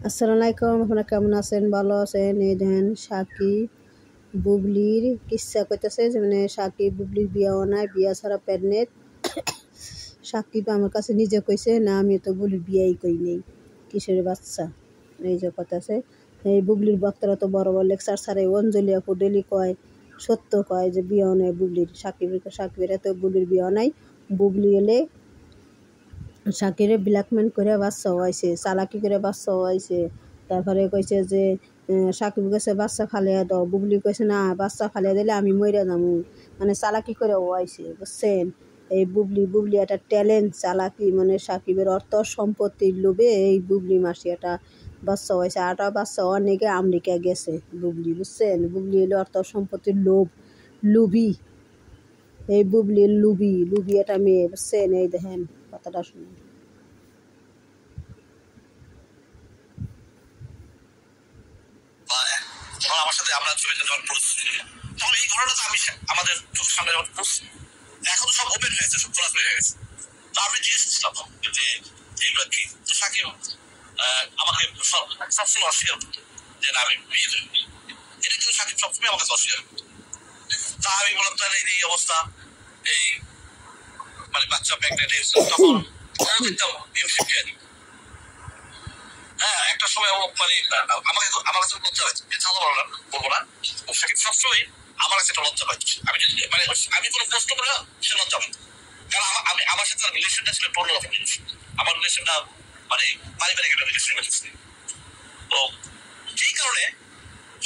আসসালামু আলাইকুম। আপনারা কেমন আছেন? ভালো আছেন? এই দেখেন সাকিব বুবলির কিস্সা কইতেছে যে মানে সাকিব বুবলির বিয়াও নাই, বিয়া ছাড়া প্রেগনেন্ট। সাকিব আমার কাছে নিজে কইছে না আমি তো বুবলির বিয়াই করি নেই, কিসের বাচ্চা এই যে কইতাছে। এই বুবলির বক্তারা তো বড় বড় লেকচার ছাড়ে, অঞ্জলি আপু ডেলি কয় সত্য কয় যে বিয়াও নাই বুবলির, সাকিবের এত বুবলির বিয়া নাই। বুবলি এলে সাকিরে ব্ল্যাকমেল করে বাচ্চা হওয়াইছে, চালাকি করে বাচ্চা হওয়াইছে। তারপরে কইছে যে সাকিব কইছে বাচ্চা ফালিয়া দাও, বুবলি কইছে না বাচ্চা ফালিয়া দিলে আমি মইরা যাবো, মানে চালাকি করে হওয়াইছে, বুঝছেন। এই বুবলি একটা ট্যালেন্ট, চালাকি, মানে সাকিবের অর্থ সম্পত্তির লোভে এই বুবলি মাসি একটা বাচ্চা হয়েছে। আটা বাচ্চা অনেকে আমেরিকা গেছে বুবলি, বুঝছেন। বুবলি হলো অর্থ সম্পত্তির লুবি। এই বুবলির লুবি একটা মেয়ে, বুঝছেন। এই দেখেন কথাটা শুনুন। যখন আমার সাথে আমরা ছবিতে যখন পরিস্থিতি তখন এই ঘটনাটা আমি আমাদের চোখের সামনে যখন পড়ছি, এখন তো সব ওপেন হয়েছে, সব খোলাখুলি হয়ে গেছে। তো আমি জিজ্ঞেস করছিলাম যে এইগুলো কি, তো সাকিব আমাকে সবসময় অস্বীকার করতো যে না আমি বিয়ে দেব, এটা কিন্তু সাকিব সবসময় আমার কাছে অস্বীকার করতো। তা আমি বললাম তাহলে এই অবস্থা, এই মানে বাচ্চা প্রেগনেন্ট হয়েছে, তখন ও দেখতাম শিখিয়ে দিই। হ্যাঁ, একটা সময় ও মানে আমার কাছে লজ্জা হয়েছে, বলবো না, ও সাকিব সবসময় আমার কাছে একটা লজ্জা পাইছে। আমি যদি মানে আমি কোনো প্রশ্ন করে সে লজ্জা পাই, কারণ আমি আমার সাথে রিলেশনটা ছিল টোটাল রকম জিনিস। আমার রিলেশনটা মানে পারিবারিক একটা রিলেশন ছিল। তো সেই কারণে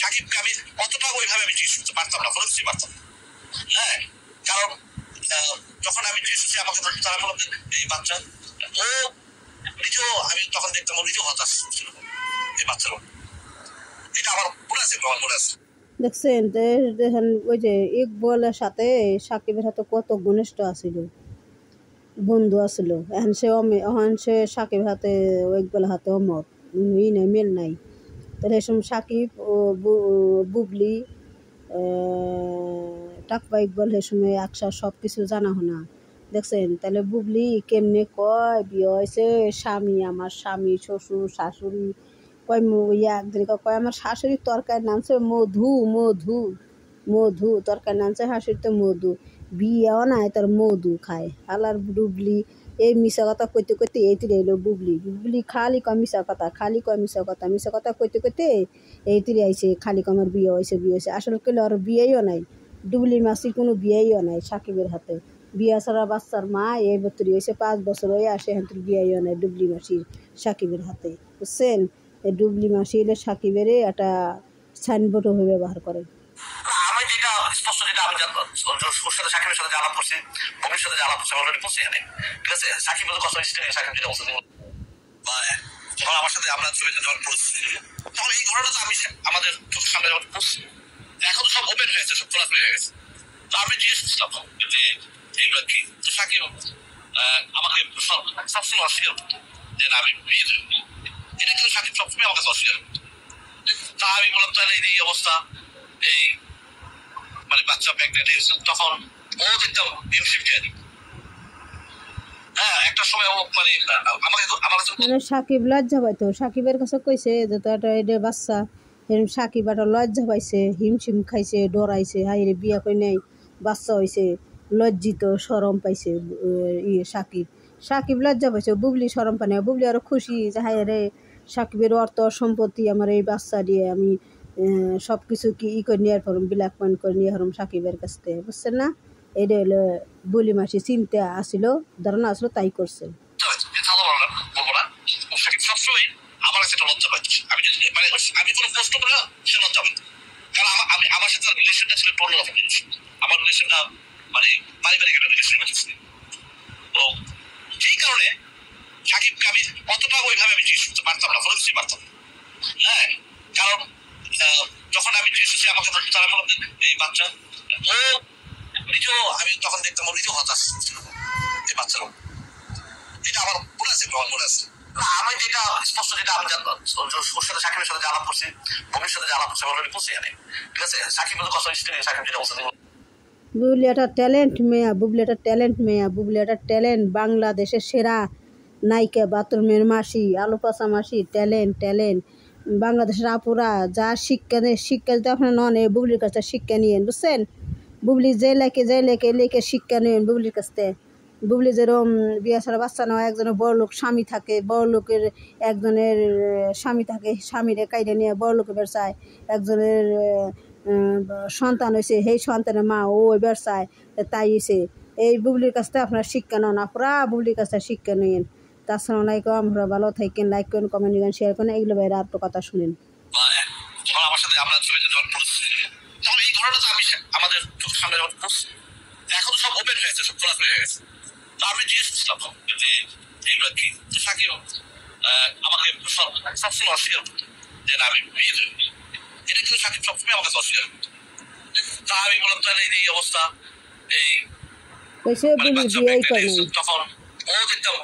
সাকিবকে আমি অতটা ওইভাবে আমি জিজ্ঞেস করতে পারতাম না, ফলে পারতাম। হ্যাঁ, কারণ যখন আমি জিজ্ঞেস করছি আমাকে তারা বললাম এই বাচ্চা, ও নিজেও, আমি তখন দেখতাম ও নিজেও হতাশ ছিল এই বাচ্চারা। এটা আমার মনে আছে, আমার মনে আছে। দেখছেন দেখেন ওই যে ইকবলের সাথে সাকিবের সাথে কত ঘনিষ্ঠ আছিল, বন্ধু আছিল। এখন সে সাকিবের হাতে ইকবলের হাতে অমর, ই নাই, মেল নাই। তাহলে এসব সাকিব ও বুবলি টাকবা ইকবল সে সময় একসাথ সব কিছু জানা হোনা, দেখছেন। তাহলে বুবলি কেমনে কয় বিয়ে হয়েছে, আমার স্বামী শ্বশুর শাশুড়ি কয় একদিন কয় আমার শাশুড়ির তরকারি নামছে মধু তরকারি নামছে শাশুড়িতে মধু, বিয়েও নাই তার মধু খায়। আলার বুবলি এই মিশা কথা কইতে কইতে এইটি রইল বুবলি খালি কয় মিশা কথা কইতে কইতে এইটি আইছে খালি আমার বিয়ে হয়েছে। আসলে কেউ আর বিয়েও নাই, ডুবলির মাসির কোনো বিয়েও নাই সাকিবের হাতে। বিয়া ছাড়া বাচ্চার মা এই বছরই হয়েছে 5 বছর হয়ে আসে, এখন বিয়েও নাই ডুবলি মাসির সাকিবের হাতে, বুঝছেন। এই ডুবলি মাসি এলে সাকিবের একটা সাইনবোর্ডও ব্যবহার করে। আমি যেটা স্পষ্ট, যেটা আমি ওর সাথে সাকিবের সাথে আলাপ করছি, ভবির সাথে আলাপ করছি, অলরেডি বলছি এখানে, ঠিক আছে। সাকিব কত সাকিব যেটা বলছে, যখন আমার সাথে আমরা ছবিতে যখন পরিস্থিতি তখন এই ঘটনাটা আমি আমাদের চোখের সামনে যখন পড়ছি, এখন তো সব ওপেন হয়েছে, সব খোলাখুলি হয়ে গেছে। তো আমি জিজ্ঞেস করছিলাম যে এইগুলো কি, তো সাকিব আমাকে সবসময় অস্বীকার করতো যে না আমি বিয়ে দেব, এটা কিন্তু সাকিব সবসময় আমার কাছে অস্বীকার করতো। তা আমি বললাম তাহলে এই অবস্থা, এই মানে বাচ্চা প্রেগনেন্ট হয়েছে, তখন ও দেখতাম শিখিয়ে দিই। হ্যাঁ, একটা সময় ও মানে আমার কাছে সাকিব লজ্জা পাইতো, সাকিবের কাছে কইছে যে তো এটা বাচ্চা, এরকম সাকিব একটা লজ্জা পাইছে, হিমশিম খাইছে, ডরাইছে, হাই রে বিয়া কই নাই বাচ্চা হয়েছে, লজ্জিত শরম পাইছে। সাকিব লজ্জা পাইছে, বুবলি শরম পায় না, বুবলি আরো খুশি যে হাই রে সাকিবের অর্থ সম্পত্তি আমার এই বাচ্চা দিয়ে আমি সব কিছু কি করে নিয়ে পারম, ব্ল্যাকমেল করে নিয়ে পারম সাকিবের কাছ থেকে, বুঝছেন না। এটা হলো বুলি মাসি চিন্তা আসিল, ধারণা আসলো, তাই করছে। সবসময় আমার কাছে একটা লজ্জা পাচ্ছি, আমি যদি মানে আমি কোনো প্রশ্ন করে সে লজ্জা পাই, কারণ আমি আমার সাথে রিলেশনটা ছিল টোটাল রকম জিনিস। আমার রিলেশনটা মানে পারিবারিক একটা রিলেশন ছিল। তো সেই কারণে সাকিবকে আমি অতটা ওইভাবে আমি জিজ্ঞেস করতে পারতাম না, ফলে পারতাম। হ্যাঁ, কারণ যখন আমি জিজ্ঞেস করছি আমাকে তারা বললাম এই বাচ্চা, ও নিজেও, আমি তখন দেখতাম ও নিজেও হতাশ ছিল এই বাচ্চারা। এটা আমার মনে আছে, আমার মনে আছে। আমি যেটা স্পষ্ট, যেটা আমি ওর সাথে সাকিবের সাথে আলাপ করছি, ভবির সাথে আলাপ করছি, অলরেডি বলছি এখানে, ঠিক আছে। সাকিব কত সাকিব যেটা বলছে, বুবলি একটা ট্যালেন্ট মেয়া, বুবলি একটা ট্যালেন্ট, বাংলাদেশের সেরা নায়িকা, বাথরুমের মাসি, আলু পচা মাসি, ট্যালেন্ট বাংলাদেশের আপুরা যা শিক্ষা নেই, শিক্ষা যদি আপনার নন, এই বুবলির কাছে শিক্ষা নিয়েন, বুঝছেন? বুবলি যে লেখে শিক্ষা নিয়েন বুবলির কাছ থেকে। বুবলি যেরকম বিয়া ছাড়া বাচ্চা নেওয়া, একজনের বড়লোক স্বামী থাকে, বড়লোকের একজনের স্বামী থাকে, স্বামীরে কাইডে নিয়ে বড়লোকে বেরসায়, একজনের সন্তান হয়েছে, সেই সন্তানের মা ও বেরসায়, তাই হয়েছে। এই বুবলির কাছ থেকে আপনারা শিক্ষা নেন, আপনারা বুবলির কাছ থেকে শিক্ষা নিয়েন। আসসালামু আলাইকুম, আমরা ভালো থাকেন, লাইক করেন, কমেন্ট করেন, শেয়ার করেন, এগুলো বাইরে আর তো কথা শুনেন। যখন আমার সাথে আমরা ছবিতে যখন পড়ছি, তখন এই ঘটনাটা আমি আমাদের চোখের সামনে যখন পড়ছি, এখন সব ওপেন হয়েছে, সব খোলা হয়ে গেছে। তো আমি জিজ্ঞেস করছিলাম যে এইগুলো কি, সাকিব আমাকে সবসময় অস্বীকার করতো যে না আমি বিয়ে দেব, এটা কিন্তু সাকিব সবসময় আমার কাছে অস্বীকার করতো। তা আমি বললাম তাহলে এই অবস্থা, এই তখন ও দেখতাম